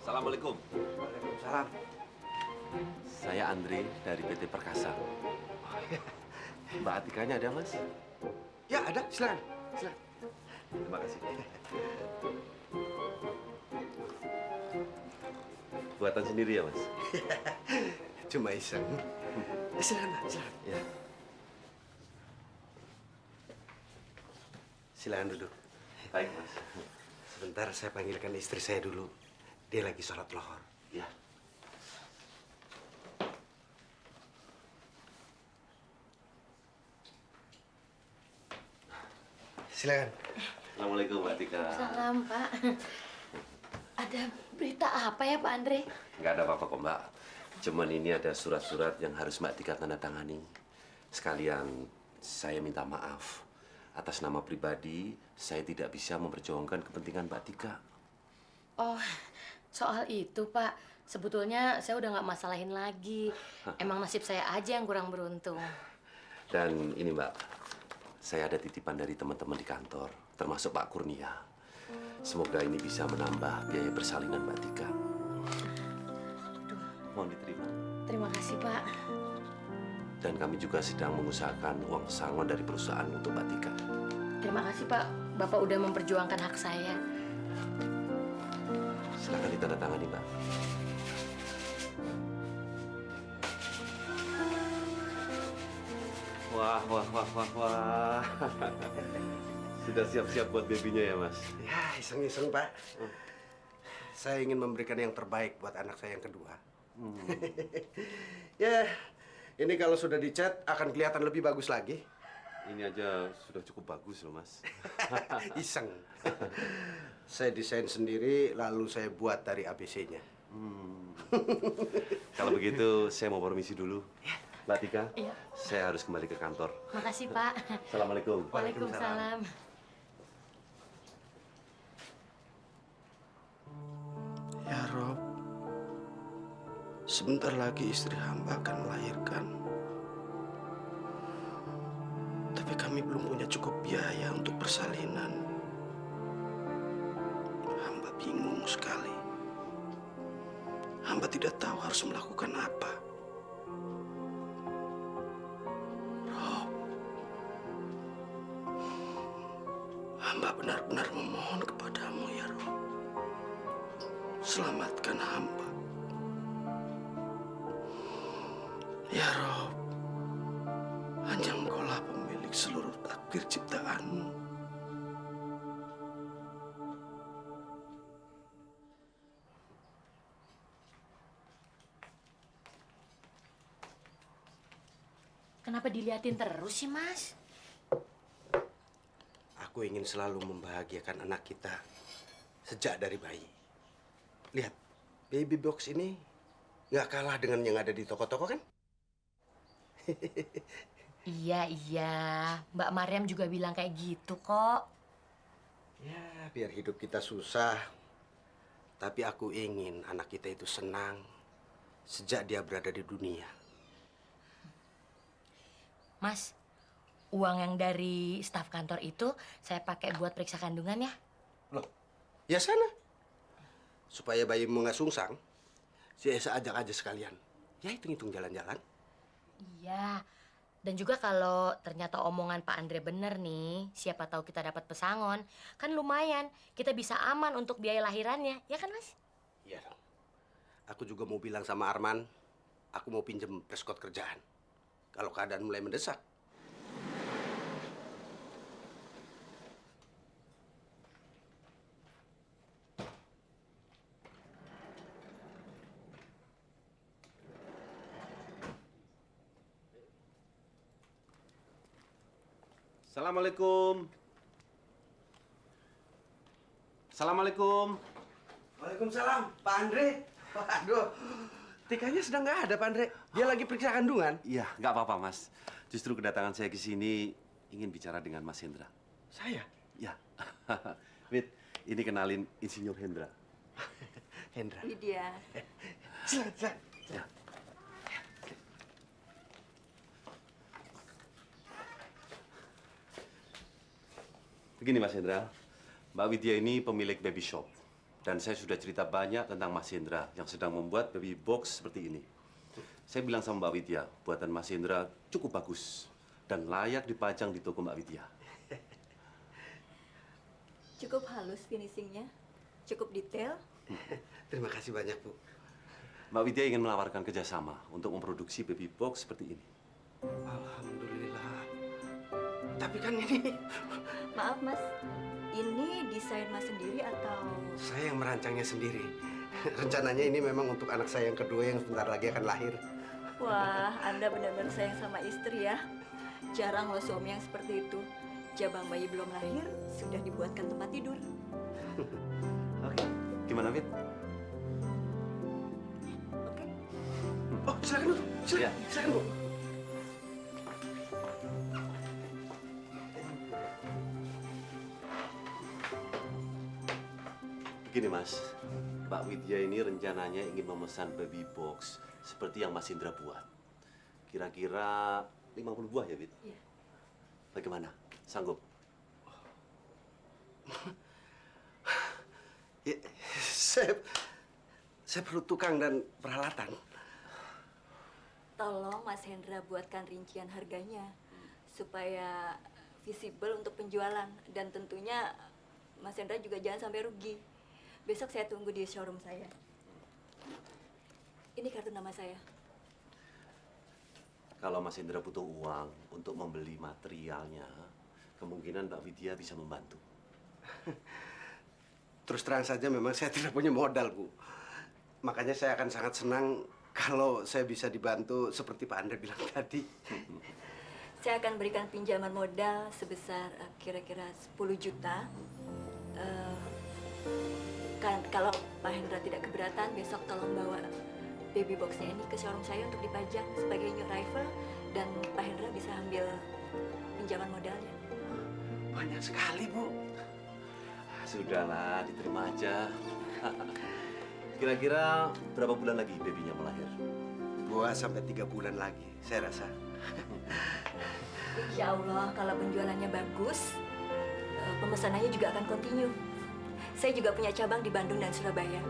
Assalamualaikum. Waalaikumsalam. Saya Andre dari PT Perkasa. Mbak Atikanya ada, Mas? Ya, ada. Silakan. Silakan. Terima kasih. Buatan sendiri ya, Mas? Cuma iseng. Silakan, Pak. Silakan. Ya. Silakan duduk. Baik, Mas. Sebentar saya panggilkan istri saya dulu. Dia lagi sholat lohor. Ya. Silakan. Assalamualaikum, Mbak Atika. Salam, Pak. Ada berita apa ya, Pak Andre? Nggak ada apa-apa kok, Mbak. Cuman ini ada surat-surat yang harus Mbak Tika tanda tangani. Sekalian saya minta maaf. Atas nama pribadi, saya tidak bisa memperjuangkan kepentingan Mbak Tika. Oh, soal itu, Pak. Sebetulnya saya udah nggak masalahin lagi. Emang nasib saya aja yang kurang beruntung. Dan ini, Mbak, saya ada titipan dari teman-teman di kantor, termasuk Pak Kurnia. Semoga ini bisa menambah biaya persalinan Mbak Tika. Aduh, Mohon diterima. terima kasih, Pak. Dan kami juga sedang mengusahakan uang pesangon dari perusahaan untuk Mbak Tika. Terima kasih, Pak. Bapak udah memperjuangkan hak saya. Silakan ditandatangani, Mbak. Wah, wah, wah, wah, wah. Sudah siap-siap buat babynya ya, Mas? Ya, iseng-iseng, Pak. Saya ingin memberikan yang terbaik buat anak saya yang kedua. Ya, ini kalau sudah dicat akan kelihatan lebih bagus lagi. Ini aja sudah cukup bagus loh, Mas. Iseng. Saya desain sendiri, lalu saya buat dari ABC-nya. Kalau begitu, saya mau permisi dulu. Mbak Tika, Iya. saya harus kembali ke kantor. Makasih, Pak. Assalamualaikum. Waalaikumsalam. Ya Rob, sebentar lagi istri hamba akan melahirkan. Tapi kami belum punya cukup biaya untuk persalinan. Hamba bingung sekali. Hamba tidak tahu harus melakukan apa. Rob, hamba benar-benar memohon kepadamu ya Rob. Selamatkan hamba. Ya Rob, hanya Engkaulah pemilik seluruh takdir ciptaanmu. Kenapa diliatin terus sih, Mas? Aku ingin selalu membahagiakan anak kita sejak dari bayi. Lihat, baby box ini nggak kalah dengan yang ada di toko-toko kan? Iya, iya. Mbak Mariam juga bilang kayak gitu kok. Ya, biar hidup kita susah. Tapi aku ingin anak kita itu senang sejak dia berada di dunia. Mas, uang yang dari staf kantor itu saya pakai buat periksa kandungan ya. Loh, ya sana. Supaya bayimu nggak sungsang, saya ajak aja sekalian. Ya, hitung-hitung jalan-jalan. Iya. Dan juga kalau ternyata omongan Pak Andre bener nih, siapa tahu kita dapat pesangon, kan lumayan. Kita bisa aman untuk biaya lahirannya, ya kan, Mas? Iya dong. Aku juga mau bilang sama Arman, aku mau pinjem preskot kerjaan. Kalau keadaan mulai mendesak. Assalamualaikum. Assalamualaikum. Waalaikumsalam, Pak Andre. Waduh, Tikanya sedang nggak ada, Pak Andre. Dia lagi periksa kandungan. Iya, nggak apa-apa, Mas. Justru kedatangan saya ke sini ingin bicara dengan Mas Hendra. Saya? Ya. Wit, Ini kenalin Insinyur Hendra. Hendra. Widya. Silakan. Ya. Begini Mas Hendra, Mbak Widya ini pemilik baby shop. Dan saya sudah cerita banyak tentang Mas Hendra yang sedang membuat baby box seperti ini. Saya bilang sama Mbak Widya, buatan Mas Hendra cukup bagus dan layak dipajang di toko Mbak Widya. Cukup halus finishingnya, cukup detail. Terima kasih banyak, Bu. Mbak Widya ingin menawarkan kerjasama untuk memproduksi baby box seperti ini. Alhamdulillah. Tapi kan ini Maaf Mas, ini desain Mas sendiri atau? saya yang merancangnya sendiri. Rencananya ini memang untuk anak saya yang kedua yang sebentar lagi akan lahir. Wah, Anda benar-benar sayang sama istri ya. Jarang loh suami yang seperti itu. Jabang bayi belum lahir, sudah dibuatkan tempat tidur. Oke, gimana Wid? Oke. Oh, silakan, Bu. Silakan, Ya. silakan, Bu. Begini Mas, Mbak Widya ini rencananya ingin memesan baby box seperti yang Mas Indra buat. Kira-kira 50 buah ya, Wid? Iya. Bagaimana? Sanggup? Ya, saya perlu tukang dan peralatan. Tolong Mas Hendra buatkan rincian harganya supaya visible untuk penjualan dan tentunya Mas Hendra juga jangan sampai rugi. Besok saya tunggu di showroom saya. Ini kartu nama saya. Kalau Mas Indra butuh uang untuk membeli materialnya, kemungkinan Mbak Widya bisa membantu. Terus terang saja memang saya tidak punya modal, Bu. Makanya saya akan sangat senang kalau saya bisa dibantu seperti Pak Andre bilang tadi. Saya akan berikan pinjaman modal sebesar kira-kira 10 juta. Kalau Pak Hendra tidak keberatan, besok tolong bawa baby boxnya ini ke showroom saya untuk dipajang sebagai new arrival dan Pak Hendra bisa ambil pinjaman modalnya. Banyak sekali, Bu. Sudahlah, diterima aja. Kira-kira berapa bulan lagi babynya melahir? 2 sampai 3 bulan lagi, saya rasa. Insya Allah kalau penjualannya bagus, pemesanannya juga akan continue. Saya juga punya cabang di Bandung dan Surabaya.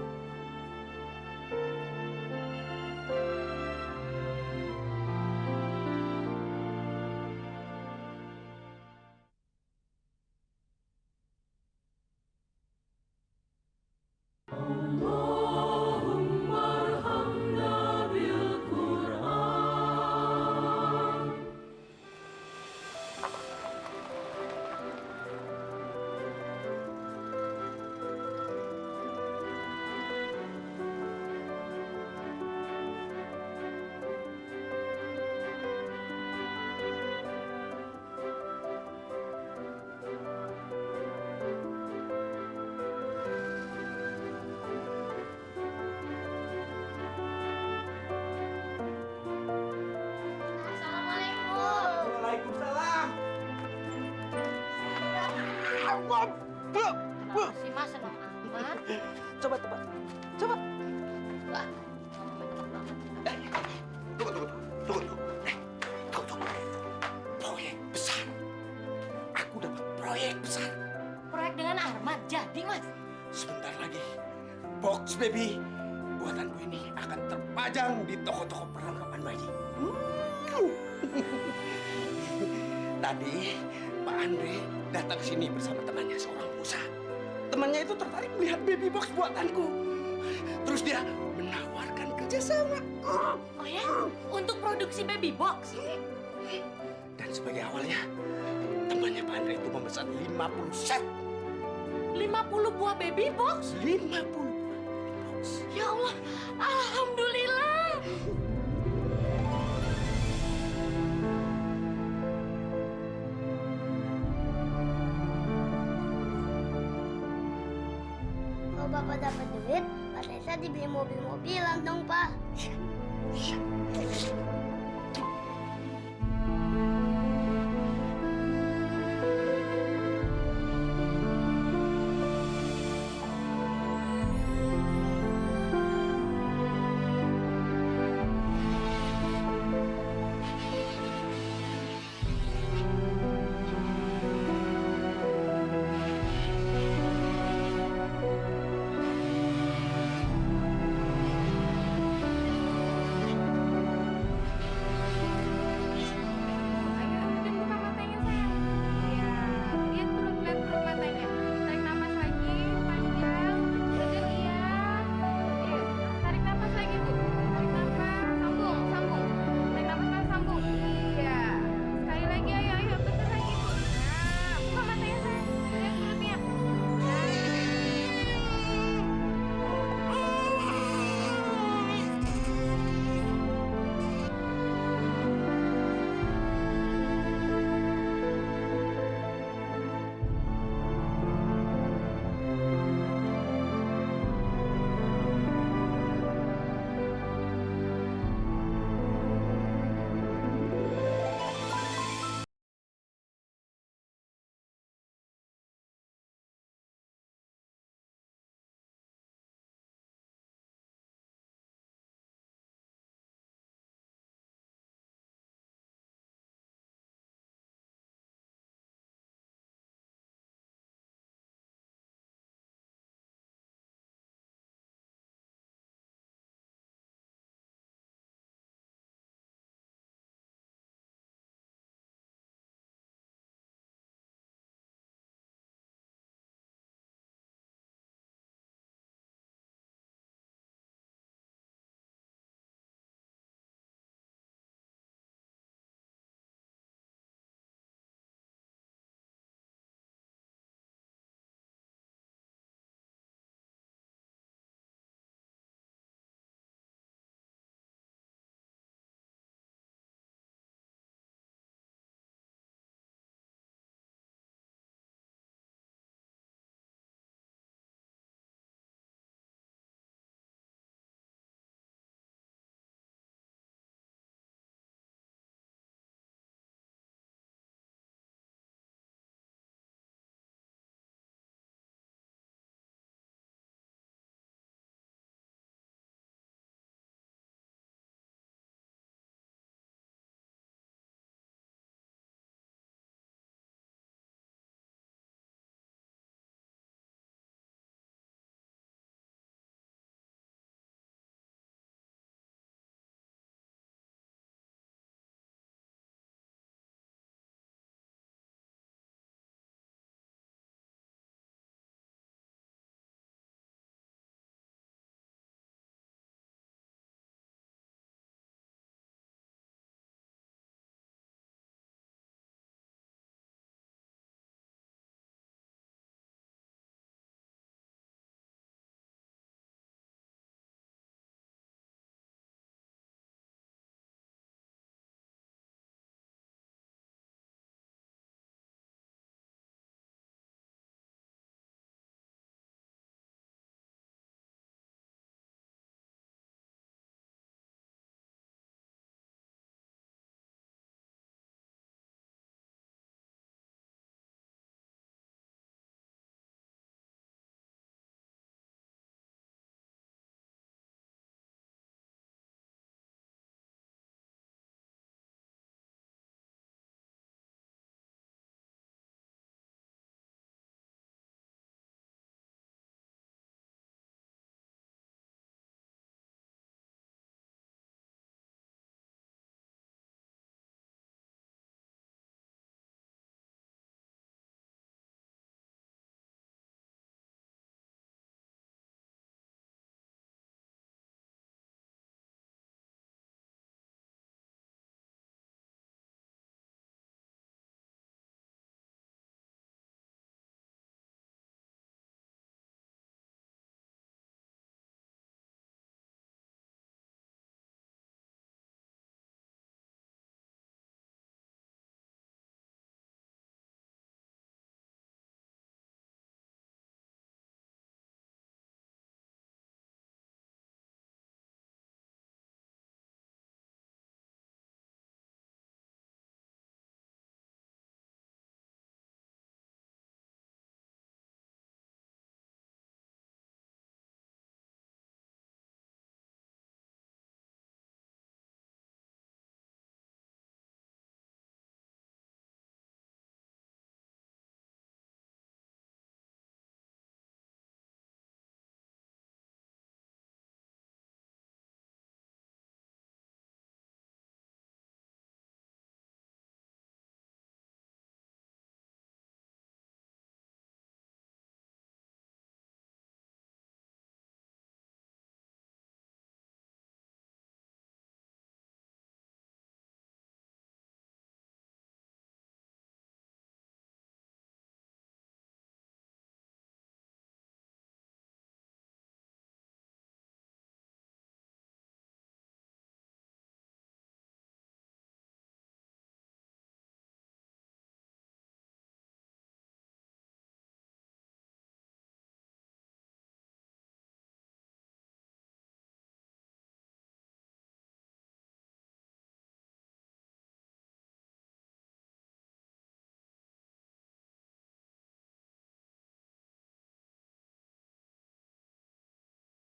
Assalamualaikum. Waalaikumsalam. Kenapa sih Mas senang amat? Coba, coba. Coba. Wah, ngomongin enak banget. Tunggu. Tunggu. Tunggu. Proyek besar. Aku dapat proyek besar. Proyek dengan Arman jadi Mas. Sebentar lagi, box baby buatanku ini akan terpajang di toko-toko perlengkapan bayi. Tadi Pak Andre datang ke sini bersama temannya seorang pengusaha. Temannya itu tertarik melihat baby box buatanku. Terus dia menawarkan kerjasama. Oh ya, untuk produksi baby box. Dan sebagai awalnya, temannya Pak Andre itu memesan 50 set. 50 buah baby box. 50 box. Ya Allah, alhamdulillah. Kalau Bapak dapat duit, Pak Reza dibeli mobil-mobilan dong, Pak. Iya.